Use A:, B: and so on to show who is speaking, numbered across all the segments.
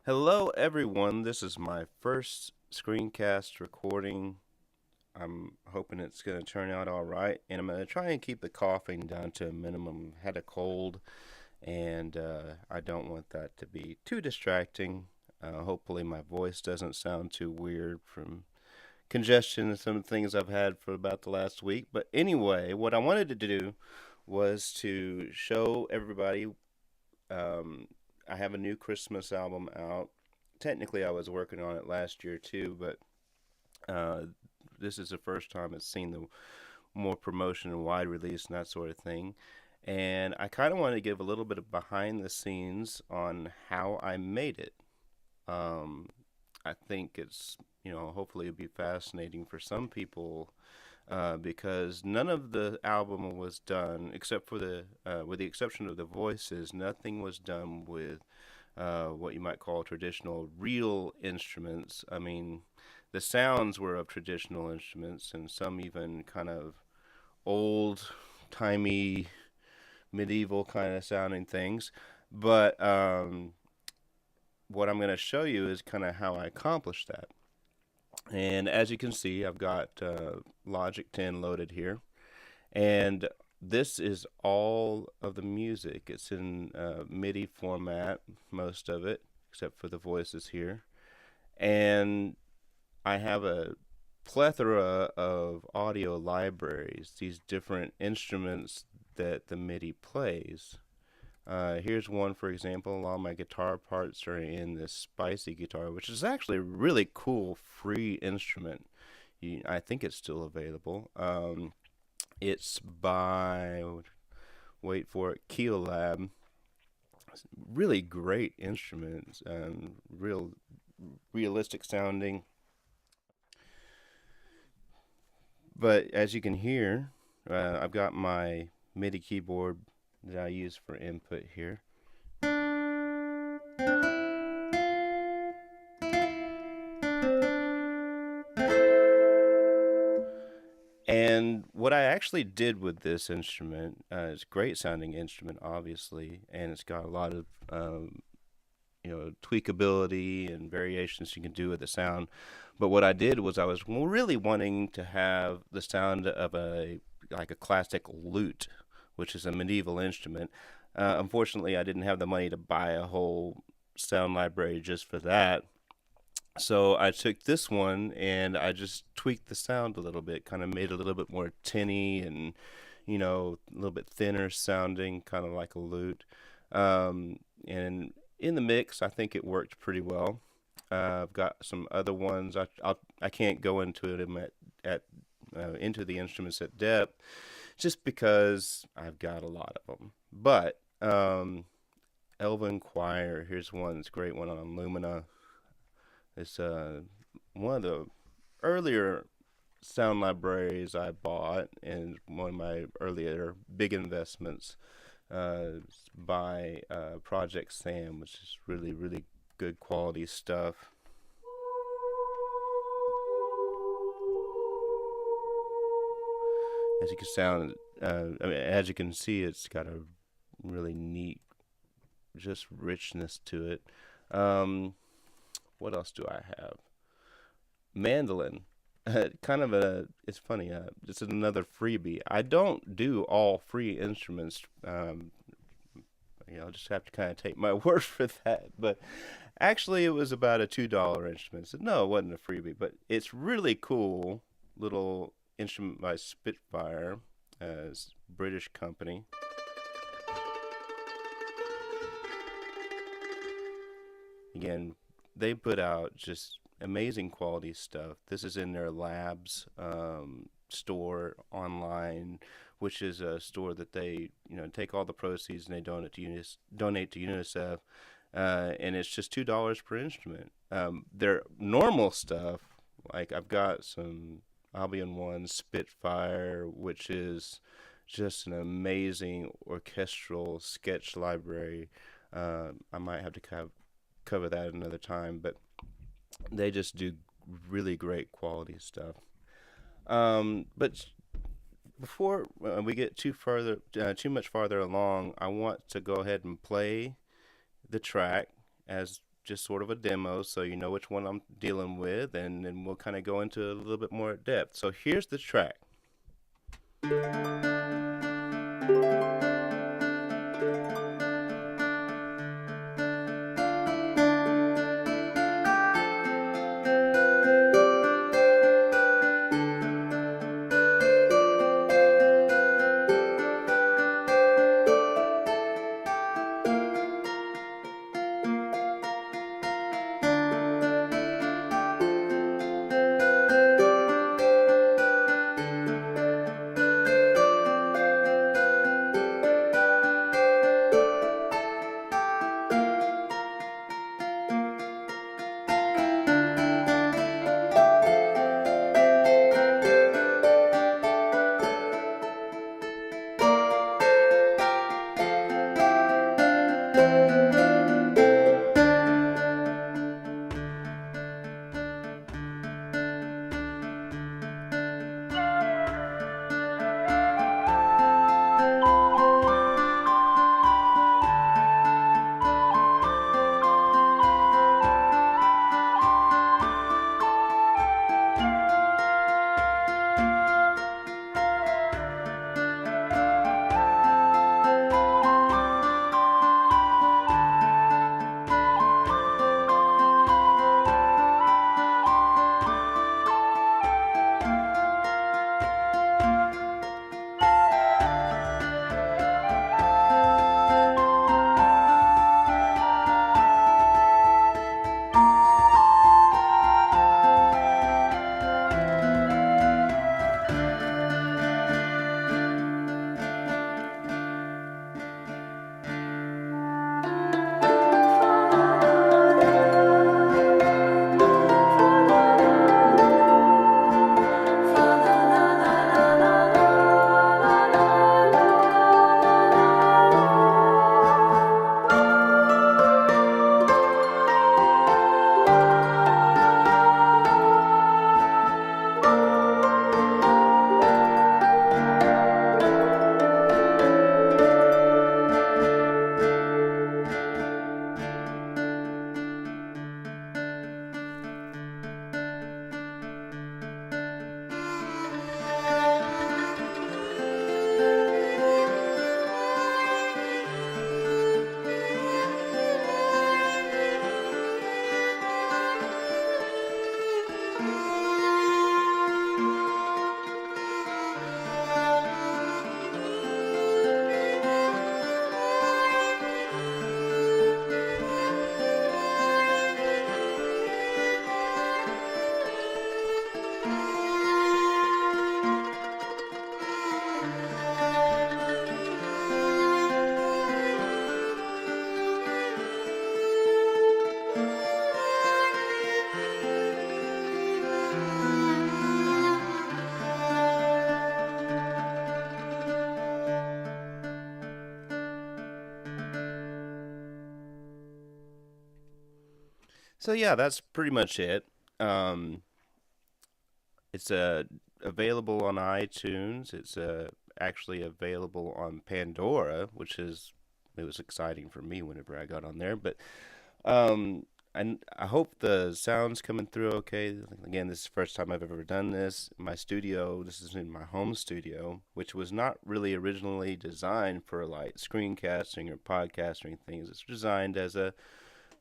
A: Hello, everyone. This is my first screencast recording. I'm hoping it's going to turn out all right, and I'm going to try and keep the coughing down to a minimum. Had a cold, and I don't want that to be too distracting. Hopefully, my voice doesn't sound too weird from congestion and some things I've had for about the last week. But anyway, what I wanted to do was to show everybody um, I have a new Christmas album out. Technically, I was working on it last year too, but uh, this is the first time it's seen the more promotion and wide release and that sort of thing. And I kind of want to give a little bit of behind the scenes on how I made it. Um, I think hopefully it'll be fascinating for some people because none of the album was done except for with the exception of the voices. Nothing was done with what you might call traditional real instruments. I mean, the sounds were of traditional instruments, and some even kind of old timey medieval kind of sounding things. But what I'm going to show you is kind of how I accomplished that. And as you can see, I've got Logic 10 loaded here. And this is all of the music. It's in MIDI format, most of it, except for the voices here. And I have a plethora of audio libraries, these different instruments that the MIDI plays. Here's one, for example. All my guitar parts are in this spicy guitar, which is actually a really cool free instrument. I think it's still available. It's by, wait for it, Keolabs. Really great instruments, realistic sounding. But as you can hear, I've got my MIDI keyboard that I use for input here. And what I actually did with this instrument, it's a great sounding instrument, obviously, and it's got a lot of tweakability and variations you can do with the sound. But what I did was I was really wanting to have the sound of a classic lute, which is a medieval instrument. Unfortunately, I didn't have the money to buy a whole sound library just for that. So I took this one and I just tweaked the sound a little bit, kind of made it a little bit more tinny and, a little bit thinner sounding, kind of like a lute. And in the mix, I think it worked pretty well. I've got some other ones. I can't go into them at into the instruments at depth, just because I've got a lot of them. But Elven Choir, here's one. It's a great one on Lumina. It's one of the earlier sound libraries I bought, and one of my earlier big investments by ProjectSam, which is really, really good quality stuff. As you can see, it's got a really neat, just richness to it. What else do I have? Mandolin. It's funny, it's another freebie. I don't do all free instruments. I'll just have to kind of take my word for that. But actually, it was about a $2 instrument. So, no, it wasn't a freebie, but it's really cool little instrument by Spitfire, British company. Again, they put out just amazing quality stuff. This is in their labs store online, which is a store that they take all the proceeds and they donate to UNICEF, and it's just $2 per instrument. Their normal stuff, like I've got some Albion One Spitfire, which is just an amazing orchestral sketch library. I might have to cover that another time, but they just do really great quality stuff. But before we get too much farther along, I want to go ahead and play the track as just sort of a demo so you know which one I'm dealing with, and then we'll kind of go into a little bit more depth. So here's the track. So yeah, that's pretty much it. Um, it's available on iTunes. It's actually available on Pandora, which is it was exciting for me whenever I got on there. But and I hope the sound's coming through okay. Again, this is the first time I've ever done this. My studio, this is in my home studio, which was not really originally designed for like screencasting or podcasting things. It's designed as a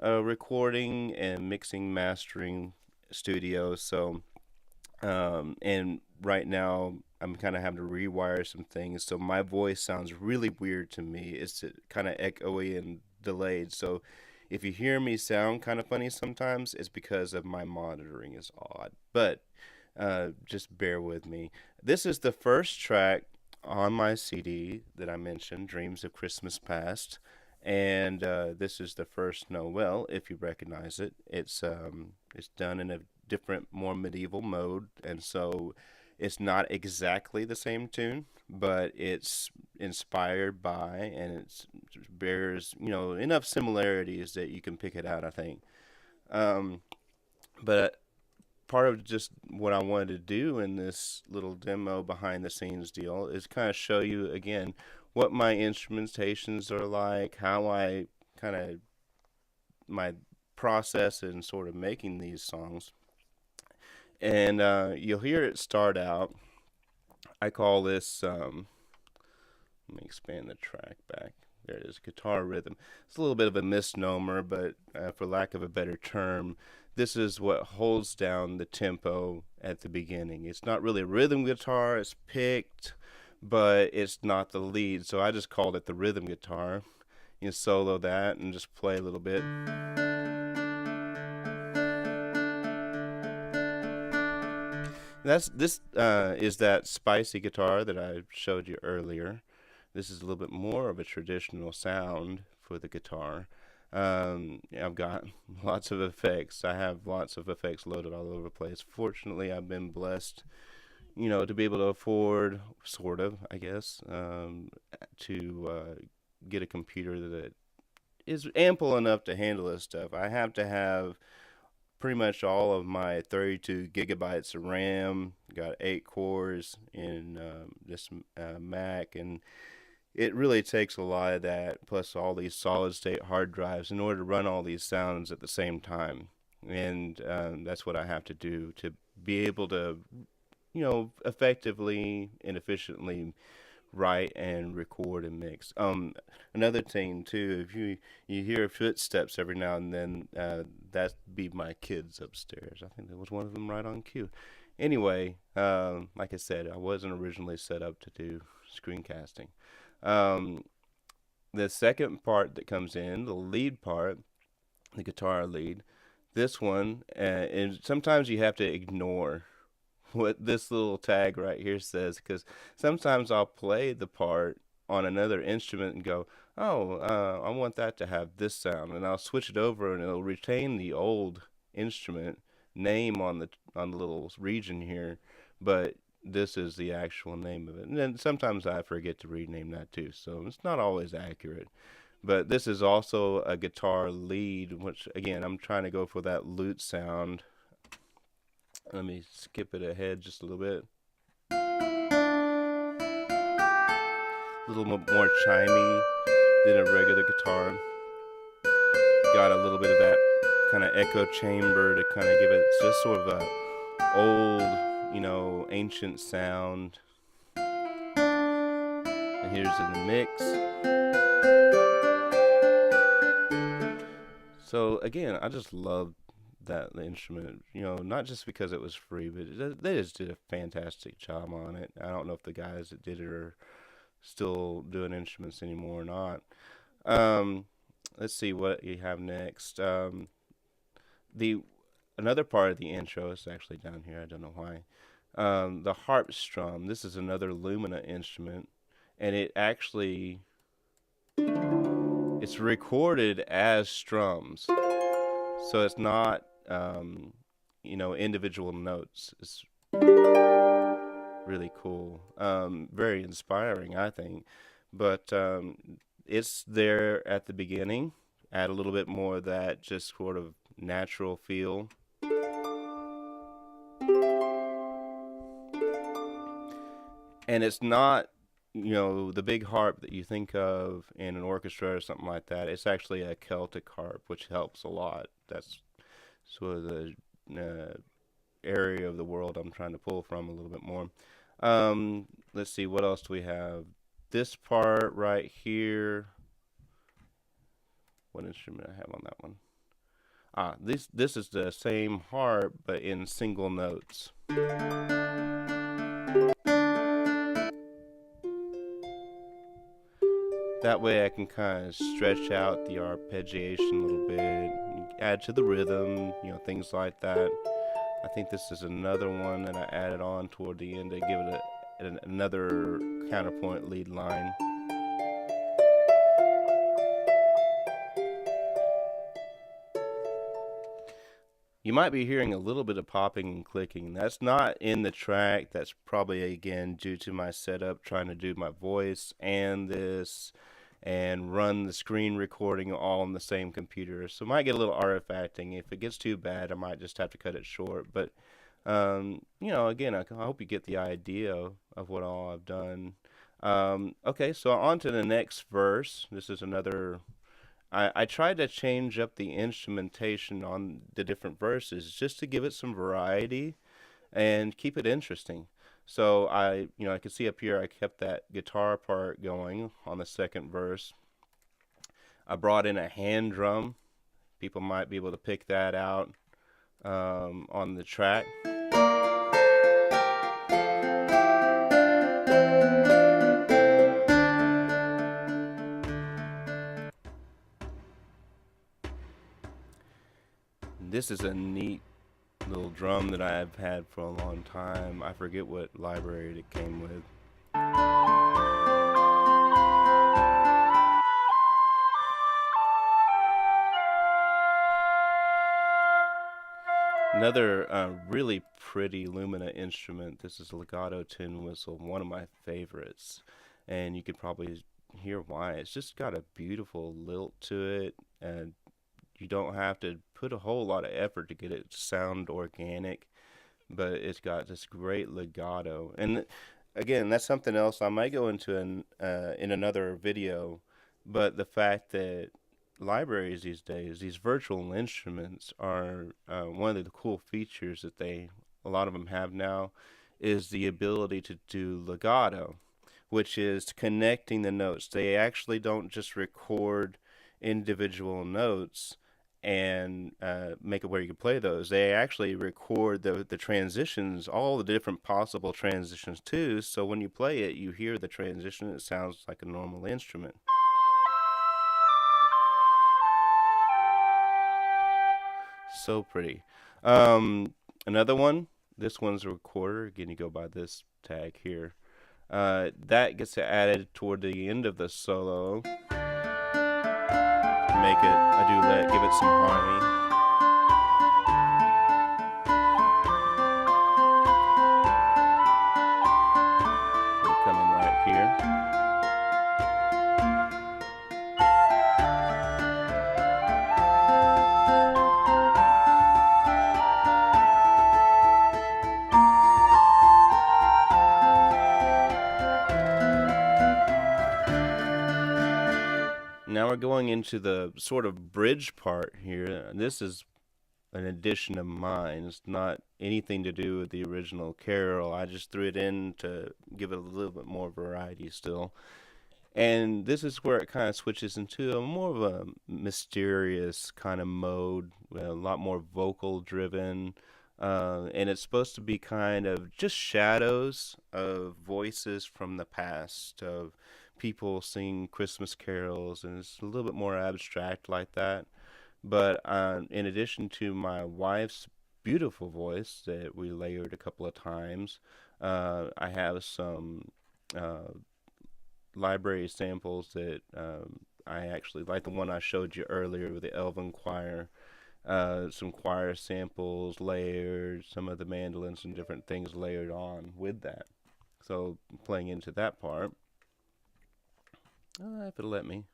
A: recording and mixing mastering studio. So and right now I'm kind of having to rewire some things, so my voice sounds really weird to me. It's kind of echoey and delayed. So if you hear me sound kind of funny sometimes, it's because of my monitoring is odd. But just bear with me. This is the first track on my CD that I mentioned, Dreams of Christmas Past. And this is the first Noel, if you recognize it. It's done in a different, more medieval mode, and so it's not exactly the same tune, but it's inspired by, and it bears enough similarities that you can pick it out. I think. Um, but part of just what I wanted to do in this little demo behind the scenes deal is kind of show you again what my instrumentations are like, how I kind of my process in sort of making these songs. And you'll hear it start out. I call this, let me expand the track back. There it is, guitar rhythm. It's a little bit of a misnomer, but for lack of a better term, this is what holds down the tempo at the beginning. It's not really a rhythm guitar, it's picked, but it's not the lead. So I just called it the rhythm guitar. You solo that and just play a little bit. This is that spicy guitar that I showed you earlier. This is a little bit more of a traditional sound for the guitar. I've got lots of effects. I have lots of effects loaded all over the place. Fortunately, I've been blessed, to be able to afford, sort of, I guess, to get a computer that is ample enough to handle this stuff. I have to have pretty much all of my 32 gigabytes of RAM, got 8 cores in this Mac, and it really takes a lot of that, plus all these solid state hard drives, in order to run all these sounds at the same time. And that's what I have to do to be able to, effectively and efficiently write and record and mix. Another thing too, if you hear footsteps every now and then, that'd be my kids upstairs. I think there was one of them right on cue. Anyway, like I said, I wasn't originally set up to do screencasting. The second part that comes in, the lead part, the guitar lead, this one, and sometimes you have to ignore what this little tag right here says, because sometimes I'll play the part on another instrument and go, oh, I want that to have this sound, and I'll switch it over and it'll retain the old instrument name on the little region here, but this is the actual name of it. And then sometimes I forget to rename that too, so it's not always accurate. But this is also a guitar lead, which again, I'm trying to go for that lute sound. Let me skip it ahead just a little bit. A little more chimey than a regular guitar. Got a little bit of that kind of echo chamber to kind of give it just sort of a old, ancient sound. And here's in the mix. So again, I just love that instrument, not just because it was free, but they just did a fantastic job on it. I don't know if the guys that did it are still doing instruments anymore or not. Let's see what you have next. Another part of the intro is actually down here. I don't know why. The harp strum. This is another Lumina instrument, and it's recorded as strums, so it's not individual notes. It's really cool, very inspiring, I think. But it's there at the beginning. Add a little bit more of that just sort of natural feel. And it's not, the big harp that you think of in an orchestra or something like that. It's actually a Celtic harp, which helps a lot. That's sort of the area of the world I'm trying to pull from a little bit more. Let's see, what else do we have? This part right here. What instrument I have on that one? This is the same harp, but in single notes. That way I can kind of stretch out the arpeggiation a little bit, add to the rhythm, things like that. I think this is another one that I added on toward the end to give it another counterpoint lead line. You might be hearing a little bit of popping and clicking. That's not in the track. That's probably, again, due to my setup, trying to do my voice and this and run the screen recording all on the same computer. So it might get a little artifacting. If it gets too bad, I might just have to cut it short. But, again, I hope you get the idea of what all I've done. Okay, so on to the next verse. This is another I tried to change up the instrumentation on the different verses just to give it some variety and keep it interesting. So I can see up here I kept that guitar part going on the second verse. I brought in a hand drum. People might be able to pick that out on the track. This is a neat little drum that I've had for a long time. I forget what library it came with. Another really pretty Lumina instrument. This is a legato tin whistle, one of my favorites. And you could probably hear why. It's just got a beautiful lilt to it, and you don't have to put a whole lot of effort to get it to sound organic, but it's got this great legato. And again, that's something else I might go into in another video, but the fact that libraries these days, these virtual instruments are one of the cool features that a lot of them have now, is the ability to do legato, which is connecting the notes. They actually don't just record individual notes and make it where you can play those. They actually record the transitions, all the different possible transitions too, so when you play it, you hear the transition. It sounds like a normal instrument. So pretty. Another one, this one's a recorder. Again, you go by this tag here. That gets added toward the end of the solo to make it a duet, give it some harmony. We'll come in right here. Now we're going into the sort of bridge part here. This is an addition of mine. It's not anything to do with the original carol. I just threw it in to give it a little bit more variety still. And this is where it kind of switches into a more of a mysterious kind of mode, a lot more vocal driven. And it's supposed to be kind of just shadows of voices from the past, of people sing Christmas carols, and it's a little bit more abstract like that. But in addition to my wife's beautiful voice that we layered a couple of times, I have some library samples that I actually like, the one I showed you earlier with the Elven Choir. Some choir samples layered, some of the mandolins and different things layered on with that. So playing into that part. If it'll let me.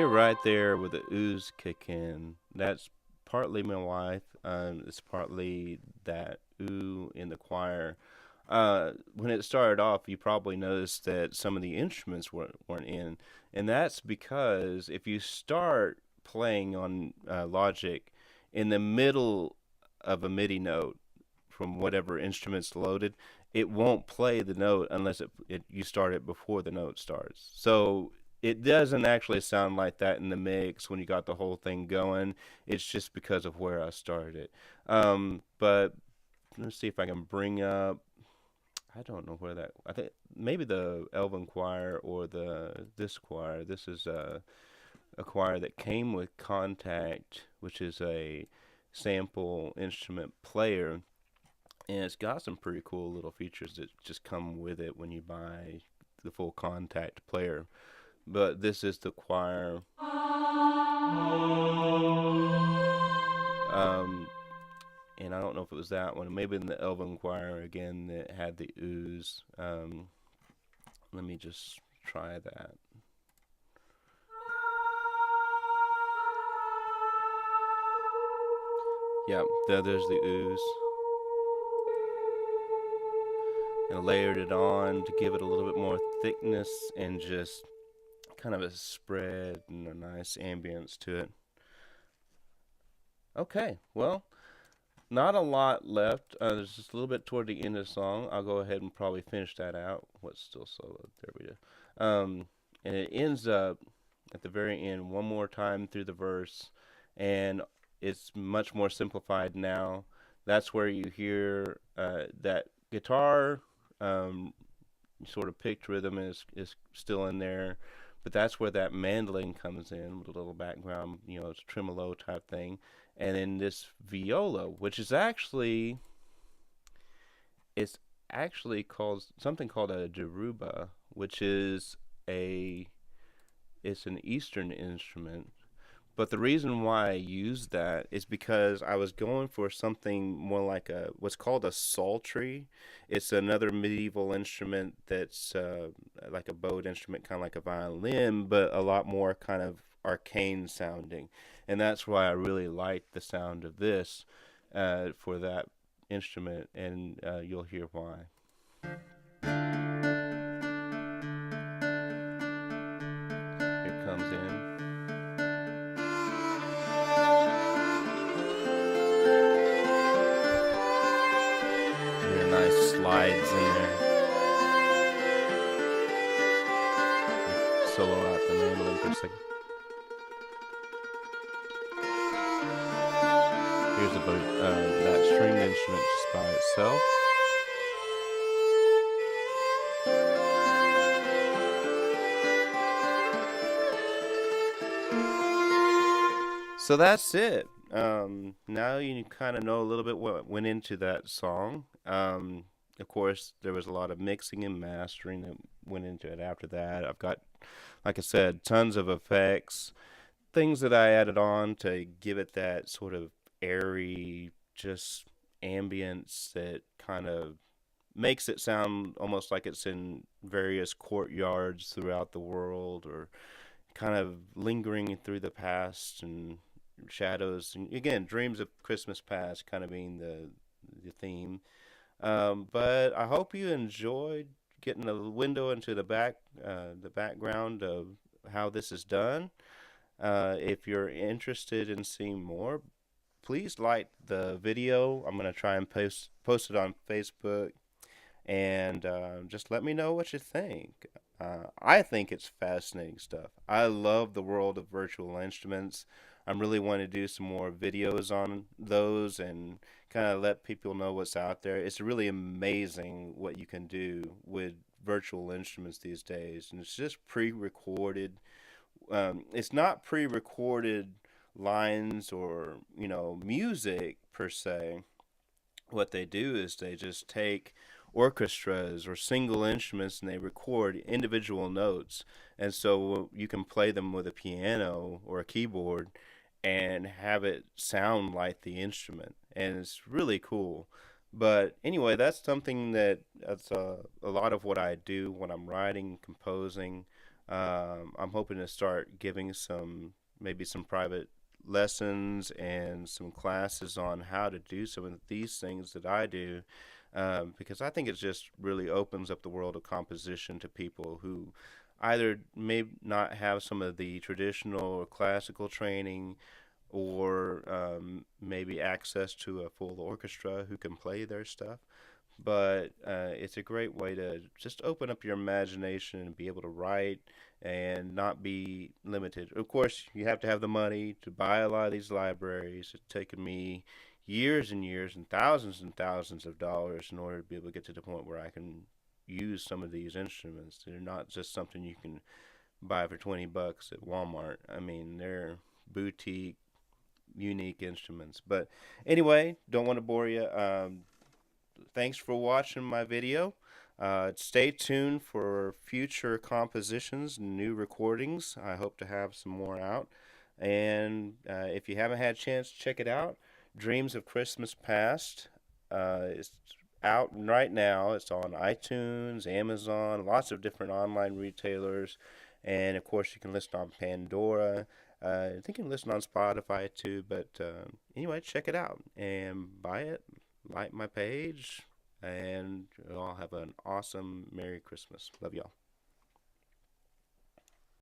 A: Right there with the ooze kick in, that's partly my wife, it's partly that ooh in the choir. When it started off, you probably noticed that some of the instruments weren't in, and that's because if you start playing on Logic in the middle of a MIDI note from whatever instrument's loaded, it won't play the note unless you start it before the note starts. So it doesn't actually sound like that in the mix when you got the whole thing going. It's just because of where I started it. But let's see if I can bring up, I don't know where that, I think maybe the Elven Choir or this choir. This is a choir that came with Kontakt, which is a sample instrument player. And it's got some pretty cool little features that just come with it when you buy the full Kontakt player. But this is the choir. and I don't know if it was that one, maybe in the Elven Choir again that had the ooze. Let me just try that. Yeah, there's the ooze. And layered it on to give it a little bit more thickness and just kind of a spread and a nice ambience to it. Okay, well, not a lot left. There's just a little bit toward the end of the song. I'll go ahead and probably finish that out. What's still solo? There we go. And it ends up at the very end one more time through the verse, and it's much more simplified now. That's where you hear that guitar sort of picked rhythm is still in there, but that's where that mandolin comes in with a little background, it's a tremolo type thing, and then this viola, which is actually called something called a deruba, which is it's an Eastern instrument. But the reason why I used that is because I was going for something more like what's called a psaltery. It's another medieval instrument that's like a bowed instrument, kind of like a violin, but a lot more kind of arcane sounding. And that's why I really liked the sound of this for that instrument, and you'll hear why. It comes in. Nice slides in there. Solo out the mandolin for a second. Here's that stringed instrument just by itself. So that's it. Now you kind of know a little bit what went into that song. Of course, there was a lot of mixing and mastering that went into it after that. I've got, like I said, tons of effects, things that I added on to give it that sort of airy, just ambience that kind of makes it sound almost like it's in various courtyards throughout the world, or kind of lingering through the past and shadows. And again, dreams of Christmas past kind of being the theme. But I hope you enjoyed getting a window into the background of how this is done. If you're interested in seeing more, please like the video. I'm gonna try and post it on Facebook, and just let me know what you think. I think it's fascinating stuff. I love the world of virtual instruments. I'm really wanting to do some more videos on those and kind of let people know what's out there. It's really amazing what you can do with virtual instruments these days, and it's just pre-recorded. It's not pre-recorded lines or music per se. What they do is they just take orchestras or single instruments and they record individual notes, and so you can play them with a piano or a keyboard and have it sound like the instrument, and it's really cool. But anyway, that's something that's a lot of what I do when I'm writing, composing. I'm hoping to start giving maybe some private lessons and some classes on how to do some of these things that I do, because I think it just really opens up the world of composition to people who either may not have some of the traditional or classical training, or maybe access to a full orchestra who can play their stuff. But it's a great way to just open up your imagination and be able to write and not be limited. Of course, you have to have the money to buy a lot of these libraries. It's taken me years and years and thousands of dollars in order to be able to get to the point where I can use some of these instruments. They're not just something you can buy for $20 at Walmart. I mean, they're boutique, unique instruments. But anyway, don't want to bore you. Thanks for watching my video. Stay tuned for future compositions and new recordings. I hope to have some more out. And if you haven't had a chance to check it out, Dreams of Christmas Past. It's out right now. It's on iTunes, Amazon, lots of different online retailers, and of course you can listen on Pandora. I think you can listen on Spotify too. But anyway, check it out and buy it. Like my page, and y'all have an awesome Merry Christmas. Love y'all.